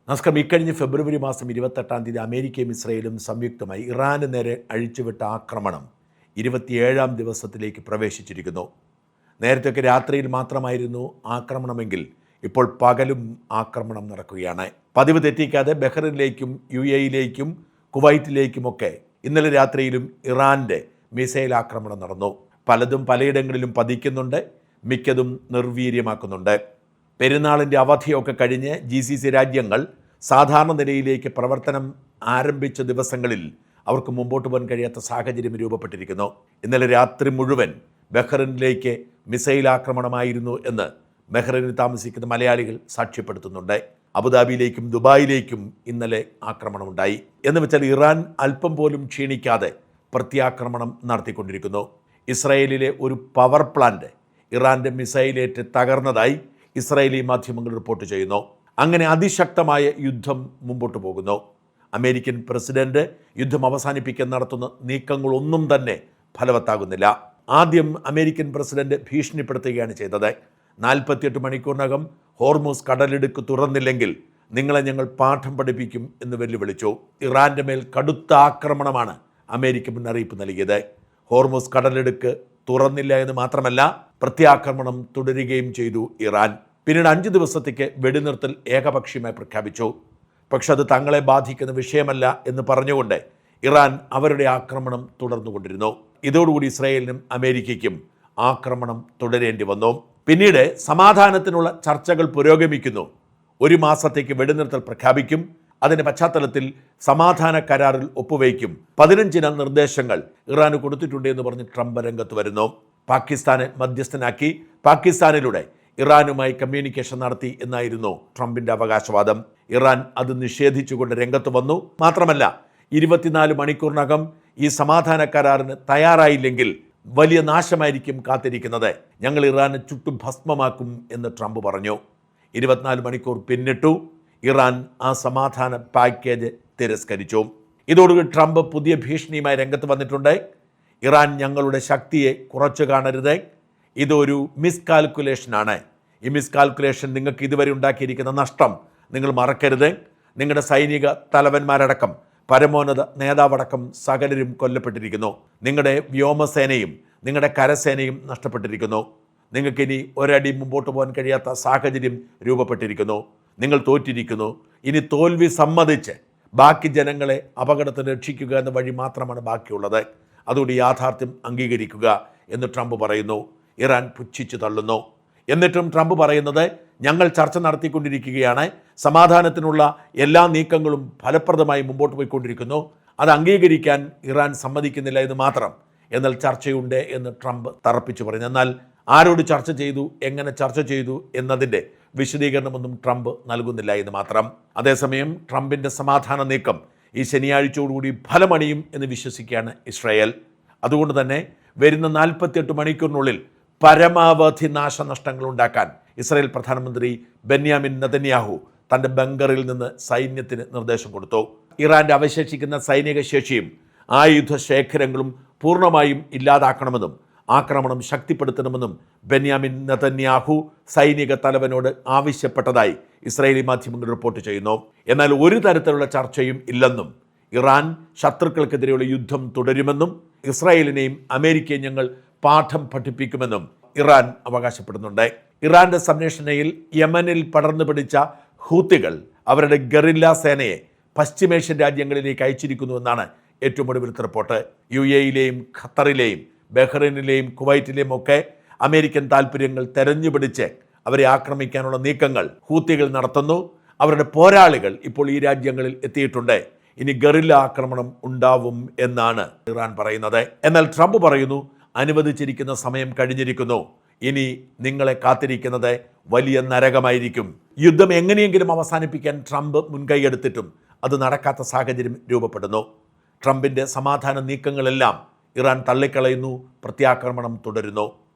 നമസ്കാരം. ഇക്കഴിഞ്ഞ ഫെബ്രുവരി മാസം 28 അമേരിക്കയും ഇസ്രയേലും സംയുക്തമായി ഇറാന് നേരെ അഴിച്ചുവിട്ട ആക്രമണം 27-ാം ദിവസത്തിലേക്ക് പ്രവേശിച്ചിരിക്കുന്നു. നേരത്തെയൊക്കെ രാത്രിയിൽ മാത്രമായിരുന്നു ആക്രമണമെങ്കിൽ ഇപ്പോൾ പകലും ആക്രമണം നടക്കുകയാണ്. പതിവ് തെറ്റിക്കാതെ ബഹ്റിനിലേക്കും UAE-യിലേക്കും കുവൈറ്റിലേക്കുമൊക്കെ ഇന്നലെ രാത്രിയിലും ഇറാൻ്റെ മിസൈൽ ആക്രമണം നടന്നു. പലതും പലയിടങ്ങളിലും പതിക്കുന്നുണ്ട്, മിക്കതും നിർവീര്യമാക്കുന്നുണ്ട്. പെരുന്നാളിൻ്റെ അവധിയൊക്കെ കഴിഞ്ഞ് GCC രാജ്യങ്ങൾ സാധാരണ നിലയിലേക്ക് പ്രവർത്തനം ആരംഭിച്ച ദിവസങ്ങളിൽ അവർക്ക് മുമ്പോട്ട് പോകാൻ കഴിയാത്ത സാഹചര്യം രൂപപ്പെട്ടിരിക്കുന്നു. ഇന്നലെ രാത്രി മുഴുവൻ ബഹ്റിനിലേക്ക് മിസൈൽ ആക്രമണമായിരുന്നു എന്ന് ബഹ്റിനിൽ താമസിക്കുന്ന മലയാളികൾ സാക്ഷ്യപ്പെടുത്തുന്നുണ്ട്. അബുദാബിയിലേക്കും ദുബായിലേക്കും ഇന്നലെ ആക്രമണമുണ്ടായി. എന്ന് വെച്ചാൽ ഇറാൻ അല്പം പോലും ക്ഷീണിക്കാതെ പ്രത്യാക്രമണം നടത്തിക്കൊണ്ടിരിക്കുന്നു. ഇസ്രായേലിലെ ഒരു പവർ പ്ലാന്റ് ഇറാൻ്റെ മിസൈലേറ്റ് തകർന്നതായി ഇസ്രായേലി മാധ്യമങ്ങൾ റിപ്പോർട്ട് ചെയ്യുന്നു. അങ്ങനെ അതിശക്തമായ യുദ്ധം മുമ്പോട്ട് പോകുന്നു. അമേരിക്കൻ പ്രസിഡന്റ് യുദ്ധം അവസാനിപ്പിക്കാൻ നടത്തുന്ന നീക്കങ്ങളൊന്നും തന്നെ ഫലവത്താകുന്നില്ല. ആദ്യം അമേരിക്കൻ പ്രസിഡന്റ് ഭീഷണിപ്പെടുത്തുകയാണ് ചെയ്തത്. 48 മണിക്കൂറിനകം ഹോർമൂസ് കടലിടുക്ക് തുറന്നില്ലെങ്കിൽ നിങ്ങളെ ഞങ്ങൾ പാഠം പഠിപ്പിക്കും എന്ന് വെല്ലുവിളിച്ചു. ഇറാൻ്റെ മേൽ കടുത്ത ആക്രമണമാണ് അമേരിക്ക മുന്നറിയിപ്പ് നൽകിയത്. ഹോർമൂസ് കടലിടുക്ക് തുറന്നില്ല എന്ന് മാത്രമല്ല, പ്രത്യാക്രമണം തുടരുകയും ചെയ്തു ഇറാൻ. പിന്നീട് 5 ദിവസത്തേക്ക് വെടിനിർത്തൽ ഏകപക്ഷീയമായി പ്രഖ്യാപിച്ചു. പക്ഷെ അത് തങ്ങളെ ബാധിക്കുന്ന വിഷയമല്ല എന്ന് പറഞ്ഞുകൊണ്ട് ഇറാൻ അവരുടെ ആക്രമണം തുടർന്നുകൊണ്ടിരുന്നു. ഇതോടുകൂടി ഇസ്രായേലിനും അമേരിക്കയ്ക്കും ആക്രമണം തുടരേണ്ടി വന്നു. പിന്നീട് സമാധാനത്തിനുള്ള ചർച്ചകൾ പുരോഗമിക്കുന്നു. 1 മാസത്തേക്ക് വെടിനിർത്തൽ പ്രഖ്യാപിക്കും. അതിൻ്റെ പശ്ചാത്തലത്തിൽ സമാധാന കരാറിൽ ഒപ്പുവയ്ക്കും. 15 നിർദ്ദേശങ്ങൾ ഇറാന് കൊടുത്തിട്ടുണ്ട് എന്ന് പറഞ്ഞ് ട്രംപ് രംഗത്ത് വരുന്നു. പാകിസ്ഥാനെ മധ്യസ്ഥനാക്കി പാകിസ്ഥാനിലൂടെ ഇറാനുമായി കമ്മ്യൂണിക്കേഷൻ നടത്തി എന്നായിരുന്നു ട്രംപിൻ്റെ അവകാശവാദം. ഇറാൻ അത് നിഷേധിച്ചുകൊണ്ട് രംഗത്ത് വന്നു. മാത്രമല്ല 24 മണിക്കൂറിനകം ഈ സമാധാന കരാറിന് തയ്യാറായില്ലെങ്കിൽ വലിയ നാശമായിരിക്കും കാത്തിരിക്കുന്നത്, ഞങ്ങൾ ഇറാനെ ചുട്ടും ഭസ്മമാക്കും എന്ന് ട്രംപ് പറഞ്ഞു. 24 മണിക്കൂർ പിന്നിട്ടു. ഇറാൻ ആ സമാധാന പാക്കേജ് തിരസ്കരിച്ചു. ഇതോടുകൂടി ട്രംപ് പുതിയ ഭീഷണിയുമായി രംഗത്ത് വന്നിട്ടുണ്ട്. ഇറാൻ ഞങ്ങളുടെ ശക്തിയെ കുറച്ചു കാണരുത്, ഇതൊരു മിസ്കാൽക്കുലേഷനാണ്. ഈ മിസ്കാൽക്കുലേഷൻ നിങ്ങൾക്ക് ഇതുവരെ ഉണ്ടാക്കിയിരിക്കുന്ന നഷ്ടം നിങ്ങൾ മറക്കരുത്. നിങ്ങളുടെ സൈനിക തലവന്മാരടക്കം പരമോന്നത നേതാവടക്കം സകലരും കൊല്ലപ്പെട്ടിരിക്കുന്നു. നിങ്ങളുടെ വ്യോമസേനയും നിങ്ങളുടെ കരസേനയും നഷ്ടപ്പെട്ടിരിക്കുന്നു. നിങ്ങൾക്കിനി ഒരടി മുമ്പോട്ട് പോകാൻ കഴിയാത്ത സാഹചര്യം രൂപപ്പെട്ടിരിക്കുന്നു. നിങ്ങൾ തോറ്റിരിക്കുന്നു. ഇനി തോൽവി സമ്മതിച്ച് ബാക്കി ജനങ്ങളെ അപകടത്തിൽ രക്ഷിക്കുക എന്ന വഴി മാത്രമാണ് ബാക്കിയുള്ളത്. അതുകൊണ്ട് യാഥാർത്ഥ്യം അംഗീകരിക്കുക എന്ന് ട്രംപ് പറയുന്നു. ഇറാൻ പുച്ഛിച്ചു തള്ളുന്നു. എന്നിട്ടും ട്രംപ് പറയുന്നത് ഞങ്ങൾ ചർച്ച നടത്തിക്കൊണ്ടിരിക്കുകയാണ്, സമാധാനത്തിനുള്ള എല്ലാ നീക്കങ്ങളും ഫലപ്രദമായി മുമ്പോട്ട് പോയിക്കൊണ്ടിരിക്കുന്നു, അത് അംഗീകരിക്കാൻ ഇറാൻ സമ്മതിക്കുന്നില്ല എന്ന് മാത്രം. എന്നാൽ ചർച്ചയുണ്ട് എന്ന് ട്രംപ് തറപ്പിച്ചു പറഞ്ഞു. എന്നാൽ ആരോട് ചർച്ച ചെയ്തു, എങ്ങനെ ചർച്ച ചെയ്തു എന്നതിൻ്റെ വിശദീകരണമൊന്നും ട്രംപ് നൽകുന്നില്ല എന്ന് മാത്രം. അതേസമയം ട്രംപിൻ്റെ സമാധാന നീക്കം ഈ ശനിയാഴ്ചയോടുകൂടി ഫലമണിയും എന്ന് വിശ്വസിക്കുകയാണ് ഇസ്രായേൽ. അതുകൊണ്ട് തന്നെ വരുന്ന 48 മണിക്കൂറിനുള്ളിൽ പരമാവധി നാശനഷ്ടങ്ങൾ ഉണ്ടാക്കാൻ ഇസ്രായേൽ പ്രധാനമന്ത്രി ബെന്യാമിൻ നെതന്യാഹു തൻ്റെ ബങ്കറിൽ നിന്ന് സൈന്യത്തിന് നിർദ്ദേശം കൊടുത്തു. ഇറാൻ്റെ അവശേഷിക്കുന്ന സൈനിക ശേഷിയും ആയുധ ശേഖരങ്ങളും പൂർണ്ണമായും ഇല്ലാതാക്കണമെന്നും ആക്രമണം ശക്തിപ്പെടുത്തണമെന്നും ബെന്യാമിൻ നെതന്യാഹു സൈനിക തലവനോട് ആവശ്യപ്പെട്ടതായി ഇസ്രായേലി മാധ്യമങ്ങൾ റിപ്പോർട്ട് ചെയ്യുന്നു. എന്നാൽ ഒരു തരത്തിലുള്ള ചർച്ചയും ഇല്ലെന്നും ഇറാൻ ശത്രുക്കൾക്കെതിരെയുള്ള യുദ്ധം തുടരുമെന്നും ഇസ്രായേലിനെയും അമേരിക്കയും ഞങ്ങൾ പാഠം പഠിപ്പിക്കുമെന്നും ഇറാൻ അവകാശപ്പെടുന്നുണ്ട്. ഇറാന്റെ സംരക്ഷണയിൽ യമനിൽ പടർന്നു പിടിച്ച ഹൂത്തികൾ അവരുടെ ഗറില്ല സേനയെ പശ്ചിമേഷ്യൻ രാജ്യങ്ങളിലേക്ക് അയച്ചിരിക്കുന്നുവെന്നാണ് ഏറ്റവും ഒടുവിലത്തെ റിപ്പോർട്ട്. UAE-യിലെയും ഖത്തറിലെയും ബഹ്റൈനിലെയും കുവൈറ്റിലെയും ഒക്കെ അമേരിക്കൻ താൽപ്പര്യങ്ങൾ തെരഞ്ഞുപിടിച്ച് അവരെ ആക്രമിക്കാനുള്ള നീക്കങ്ങൾ ഹൂത്തികൾ നടത്തുന്നു. അവരുടെ പോരാളികൾ ഇപ്പോൾ ഈ രാജ്യങ്ങളിൽ എത്തിയിട്ടുണ്ട്. ഇനി ഗറില്ല ആക്രമണം ഉണ്ടാവും എന്നാണ് ഇറാൻ പറയുന്നത്. എന്നാൽ ട്രംപ് പറയുന്നു അനുവദിച്ചിരിക്കുന്ന സമയം കഴിഞ്ഞിരിക്കുന്നു, ഇനി നിങ്ങളെ കാത്തിരിക്കുന്നത് വലിയ നരകമായിരിക്കും. യുദ്ധം എങ്ങനെയെങ്കിലും അവസാനിപ്പിക്കാൻ ട്രംപ് മുൻകൈയെടുത്തിട്ടും അത് നടക്കാത്ത സാഹചര്യം രൂപപ്പെടുന്നു. ട്രംപിൻ്റെ സമാധാന നീക്കങ്ങളെല്ലാം ഇറാൻ തള്ളിക്കളയുന്നു. പ്രത്യാക്രമണം തുടരുന്നു.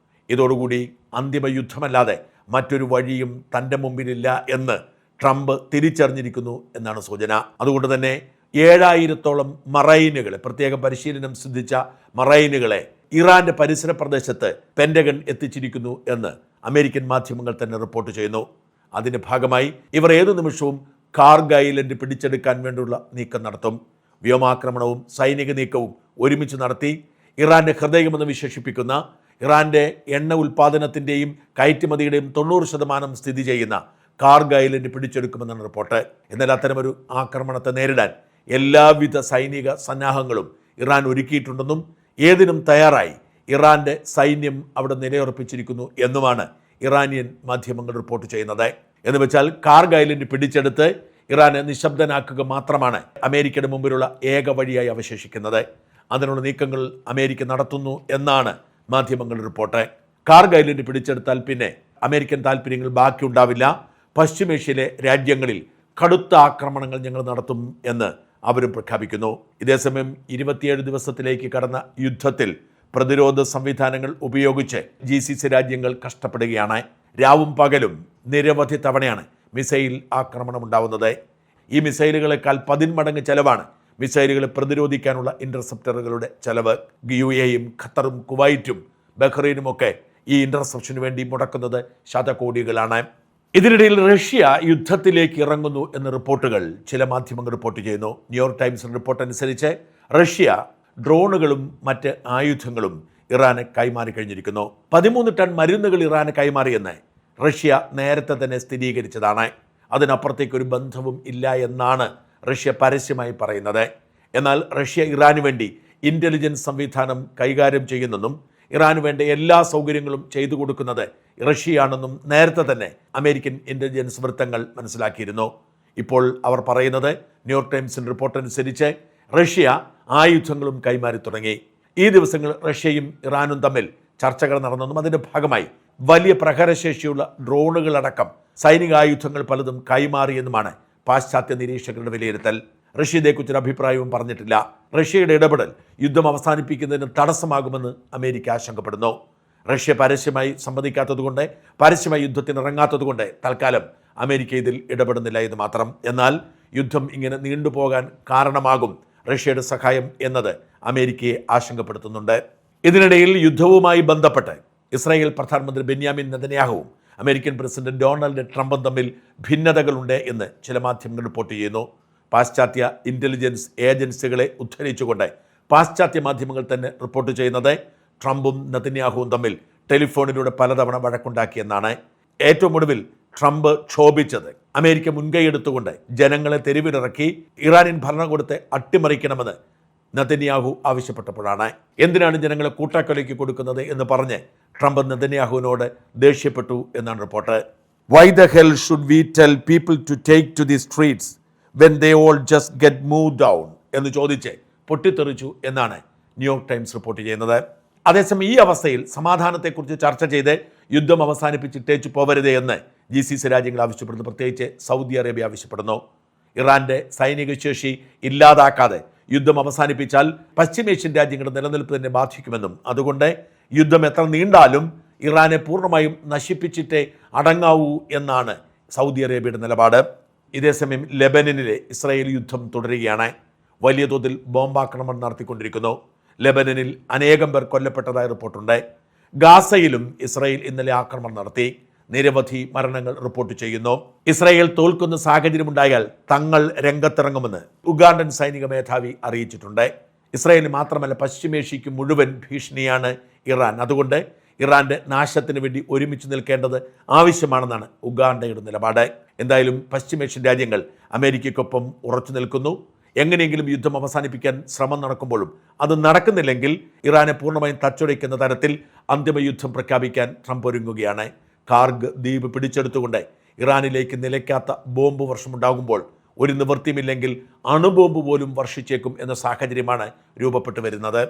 ഇതോടുകൂടി അന്തിമ യുദ്ധമല്ലാതെ മറ്റൊരു വഴിയും തൻ്റെ മുമ്പിലില്ല എന്ന് ട്രംപ് തിരിച്ചറിഞ്ഞിരിക്കുന്നു എന്നാണ് സൂചന. അതുകൊണ്ട് തന്നെ 7000-ഓളം മറൈനുകളെ, പ്രത്യേക പരിശീലനം സിദ്ധിച്ച മറൈനുകളെ ഇറാന്റെ പരിസര പ്രദേശത്ത് പെന്റഗൺ എത്തിച്ചിരിക്കുന്നു എന്ന് അമേരിക്കൻ മാധ്യമങ്ങൾ തന്നെ റിപ്പോർട്ട് ചെയ്യുന്നു. അതിൻ്റെ ഭാഗമായി ഇവർ ഏതു നിമിഷവും കാർഗ് ഐലൻഡ് പിടിച്ചെടുക്കാൻ വേണ്ടിയുള്ള നീക്കം നടത്തും. വ്യോമാക്രമണവും സൈനിക നീക്കവും ഒരുമിച്ച് നടത്തി ഇറാന്റെ ഹൃദയമെന്ന് വിശേഷിപ്പിക്കുന്ന, ഇറാന്റെ എണ്ണ ഉൽപ്പാദനത്തിൻ്റെയും കയറ്റുമതിയുടെയും 90% സ്ഥിതി ചെയ്യുന്ന കാർഗ് ഐലൻഡ് പിടിച്ചെടുക്കുമെന്നാണ് റിപ്പോർട്ട്. എന്നാൽ അത്തരമൊരു ആക്രമണത്തെ നേരിടാൻ എല്ലാവിധ സൈനിക സന്നാഹങ്ങളും ഇറാൻ ഒരുക്കിയിട്ടുണ്ടെന്നും ഏതിനും തയ്യാറായി ഇറാന്റെ സൈന്യം അവിടെ നിലയുറപ്പിച്ചിരിക്കുന്നു എന്നുമാണ് ഇറാനിയൻ മാധ്യമങ്ങൾ റിപ്പോർട്ട് ചെയ്യുന്നത്. എന്ന് വെച്ചാൽ കാർഗ് ഐലൻഡ് പിടിച്ചെടുത്ത് ഇറാനെ നിശബ്ദനാക്കുക മാത്രമാണ് അമേരിക്കയുടെ മുമ്പിലുള്ള ഏക വഴിയായി അവശേഷിക്കുന്നത്. അതിനുള്ള നീക്കങ്ങൾ അമേരിക്ക നടത്തുന്നു എന്നാണ് മാധ്യമങ്ങളുടെ റിപ്പോർട്ട്. കാർഗ് ഐലൻഡ് പിടിച്ചെടുത്താൽ പിന്നെ അമേരിക്കൻ താല്പര്യങ്ങൾ ബാക്കിയുണ്ടാവില്ല. പശ്ചിമേഷ്യയിലെ രാജ്യങ്ങളിൽ കടുത്ത ആക്രമണങ്ങൾ ഞങ്ങൾ നടത്തും എന്ന് അവരും പ്രഖ്യാപിക്കുന്നു. ഇതേസമയം 27 ദിവസത്തിലേക്ക് കടന്ന യുദ്ധത്തിൽ പ്രതിരോധ സംവിധാനങ്ങൾ ഉപയോഗിച്ച് GCC രാജ്യങ്ങൾ കഷ്ടപ്പെടുകയാണ്. രാവും പകലും നിരവധി തവണയാണ് മിസൈൽ ആക്രമണം ഉണ്ടാവുന്നത്. ഈ മിസൈലുകളെക്കാൾ 10 മടങ്ങ് ചെലവാണ് മിസൈലുകളെ പ്രതിരോധിക്കാനുള്ള ഇന്റർസെപ്റ്ററുകളുടെ ചെലവ്. UAEയും ഖത്തറും കുവൈറ്റും ബഹ്റൈനുമൊക്കെ ഈ ഇന്റർസെപ്ഷന് വേണ്ടി മുടക്കുന്നത് ശതകോടികളാണ്. ഇതിനിടയിൽ റഷ്യ യുദ്ധത്തിലേക്ക് ഇറങ്ങുന്നു എന്ന റിപ്പോർട്ടുകൾ ചില മാധ്യമങ്ങൾ റിപ്പോർട്ട് ചെയ്യുന്നു. ന്യൂയോർക്ക് ടൈംസ് റിപ്പോർട്ട് അനുസരിച്ച് റഷ്യ ഡ്രോണുകളും മറ്റ് ആയുധങ്ങളും ഇറാന് കൈമാറി കഴിഞ്ഞിരിക്കുന്നു. 13 ടൺ മരുന്നുകൾ ഇറാന് കൈമാറിയെന്ന് റഷ്യ നേരത്തെ തന്നെ സ്ഥിരീകരിച്ചതാണ്. അതിനപ്പുറത്തേക്ക് ഒരു ബന്ധവും ഇല്ല എന്നാണ് റഷ്യ പരസ്യമായി പറയുന്നത്. എന്നാൽ റഷ്യ ഇറാന് വേണ്ടി ഇൻ്റലിജൻസ് സംവിധാനം കൈകാര്യം ചെയ്യുന്നെന്നും ഇറാന് വേണ്ട എല്ലാ സൗകര്യങ്ങളും ചെയ്തു കൊടുക്കുന്നത് റഷ്യയാണെന്നും നേരത്തെ തന്നെ അമേരിക്കൻ ഇൻ്റലിജൻസ് വൃത്തങ്ങൾ മനസ്സിലാക്കിയിരുന്നു. ഇപ്പോൾ അവർ പറയുന്നത്, ന്യൂയോർക്ക് ടൈംസിൻ്റെ റിപ്പോർട്ട് അനുസരിച്ച് റഷ്യ ആയുധങ്ങളും കൈമാറി തുടങ്ങി. ഈ ദിവസങ്ങൾ റഷ്യയും ഇറാനും തമ്മിൽ ചർച്ചകൾ നടന്നെന്നും അതിൻ്റെ ഭാഗമായി വലിയ പ്രഹരശേഷിയുള്ള ഡ്രോണുകളടക്കം സൈനികായുധങ്ങൾ പലതും കൈമാറിയെന്നുമാണ് പാശ്ചാത്യ നിരീക്ഷകരുടെ വിലയിരുത്തൽ. റഷ്യ ഇതേക്കുറിച്ചൊരു അഭിപ്രായവും പറഞ്ഞിട്ടില്ല. റഷ്യയുടെ ഇടപെടൽ യുദ്ധം അവസാനിപ്പിക്കുന്നതിന് തടസ്സമാകുമെന്ന് അമേരിക്ക ആശങ്കപ്പെടുന്നു. റഷ്യ പരസ്യമായി സമ്മതിക്കാത്തതുകൊണ്ട്, പരസ്യമായി യുദ്ധത്തിന് ഇറങ്ങാത്തതുകൊണ്ട് തൽക്കാലം അമേരിക്ക ഇതിൽ ഇടപെടുന്നില്ല എന്ന് മാത്രം. എന്നാൽ യുദ്ധം ഇങ്ങനെ നീണ്ടുപോകാൻ കാരണമാകും റഷ്യയുടെ സഹായം എന്നത് അമേരിക്കയെ ആശങ്കപ്പെടുത്തുന്നുണ്ട്. ഇതിനിടയിൽ യുദ്ധവുമായി ബന്ധപ്പെട്ട് ഇസ്രായേൽ പ്രധാനമന്ത്രി ബെന്യാമിൻ നെതന്യാഹുവും അമേരിക്കൻ പ്രസിഡന്റ് ഡൊണാൾഡ് ട്രംപും തമ്മിൽ ഭിന്നതകളുണ്ട് എന്ന് ചില മാധ്യമങ്ങൾ റിപ്പോർട്ട് ചെയ്യുന്നു. പാശ്ചാത്യ ഇൻ്റലിജൻസ് ഏജൻസികളെ ഉദ്ധരിച്ചുകൊണ്ട് പാശ്ചാത്യ മാധ്യമങ്ങൾ തന്നെ റിപ്പോർട്ട് ചെയ്യുന്നത് ട്രംപും നെതന്യാഹുവും തമ്മിൽ ടെലിഫോണിലൂടെ പലതവണ വഴക്കുണ്ടാക്കിയെന്നാണ്. ഏറ്റവും ഒടുവിൽ ട്രംപ് ക്ഷോഭിച്ചത് അമേരിക്ക മുൻകൈയെടുത്തുകൊണ്ട് ജനങ്ങളെ തെരുവിലിറക്കി ഇറാനിയൻ ഭരണകൂടത്തെ അട്ടിമറിക്കണമെന്ന് നെതന്യാഹു ആവശ്യപ്പെട്ടപ്പോഴാണ്. എന്തിനാണ് ജനങ്ങളെ കൂട്ടാക്കൊലയ്ക്ക് കൊടുക്കുന്നത് എന്ന് പറഞ്ഞ് ട്രംപ് നെതന്യാഹുവിനോട് ദേഷ്യപ്പെട്ടു എന്നാണ് report. Why the hell should we tell people to take to the streets when they all just get move down എന്ന് ചോദിച്ച് പൊട്ടിത്തെറിച്ചു എന്നാണ് ന്യൂയോർക്ക് ടൈംസ് റിപ്പോർട്ട് ചെയ്യുന്നത്. അതേസമയം ഈ അവസ്ഥയിൽ സമാധാനത്തെക്കുറിച്ച് ചർച്ച ചെയ്ത് യുദ്ധം അവസാനിപ്പിച്ചിട്ടേച്ചു പോവരുതേ എന്ന് GCC രാജ്യങ്ങൾ ആവശ്യപ്പെടുന്നു. പ്രത്യേകിച്ച് സൗദി അറേബ്യ ആവശ്യപ്പെടുന്നു. ഇറാന്റെ സൈനിക ശേഷി ഇല്ലാതാക്കാതെ യുദ്ധം അവസാനിപ്പിച്ചാൽ പശ്ചിമേഷ്യൻ രാജ്യങ്ങളുടെ നിലനിൽപ്പ് തന്നെ ബാധിക്കുമെന്നും അതുകൊണ്ട് യുദ്ധം എത്ര നീണ്ടാലും ഇറാനെ പൂർണ്ണമായും നശിപ്പിച്ചിട്ടേ അടങ്ങാവൂ എന്നാണ് സൗദി അറേബ്യയുടെ നിലപാട്. ഇതേസമയം ലെബനനിലെ ഇസ്രായേൽ യുദ്ധം തുടരുകയാണ്. വലിയ തോതിൽ ബോംബാക്രമണം നടത്തിക്കൊണ്ടിരിക്കുന്നു. ലെബനനിൽ അനേകം പേർ കൊല്ലപ്പെട്ടതായി റിപ്പോർട്ടുണ്ട്. ഗാസയിലും ഇസ്രായേൽ ഇന്നലെ ആക്രമണം നടത്തി. നിരവധി മരണങ്ങൾ റിപ്പോർട്ട് ചെയ്യുന്നു. ഇസ്രായേൽ തോൽക്കുന്ന സാഹചര്യമുണ്ടായാൽ തങ്ങൾ രംഗത്തിറങ്ങുമെന്ന് ഉഗാണ്ടൻ സൈനിക മേധാവി അറിയിച്ചിട്ടുണ്ട്. ഇസ്രായേലിന് മാത്രമല്ല പശ്ചിമേഷ്യയ്ക്ക് മുഴുവൻ ഭീഷണിയാണ് ഇറാൻ. അതുകൊണ്ട് ഇറാന്റെ നാശത്തിന് വേണ്ടി ഒരുമിച്ച് നിൽക്കേണ്ടത് ആവശ്യമാണെന്നാണ് ഉഗാണ്ടയുടെ നിലപാട്. എന്തായാലും പശ്ചിമേഷ്യൻ രാജ്യങ്ങൾ അമേരിക്കയ്ക്കൊപ്പം ഉറച്ചു നിൽക്കുന്നു. എങ്ങനെയെങ്കിലും യുദ്ധം അവസാനിപ്പിക്കാൻ ശ്രമം നടക്കുമ്പോഴും അത് നടക്കുന്നില്ലെങ്കിൽ ഇറാനെ പൂർണ്ണമായും തച്ചുടയ്ക്കുന്ന തരത്തിൽ അന്തിമ യുദ്ധം പ്രഖ്യാപിക്കാൻ ട്രംപ് ഒരുങ്ങുകയാണ്. കാർഗ് ദ്വീപ് പിടിച്ചെടുത്തുകൊണ്ട് ഇറാനിലേക്ക് നിലയ്ക്കാത്ത ബോംബ് വർഷമുണ്ടാകുമ്പോൾ ഒരു നിവൃത്തിയുമില്ലെങ്കിൽ അണുബോംബ് പോലും വർഷിച്ചേക്കും എന്ന സാഹചര്യമാണ് രൂപപ്പെട്ടു വരുന്നത്.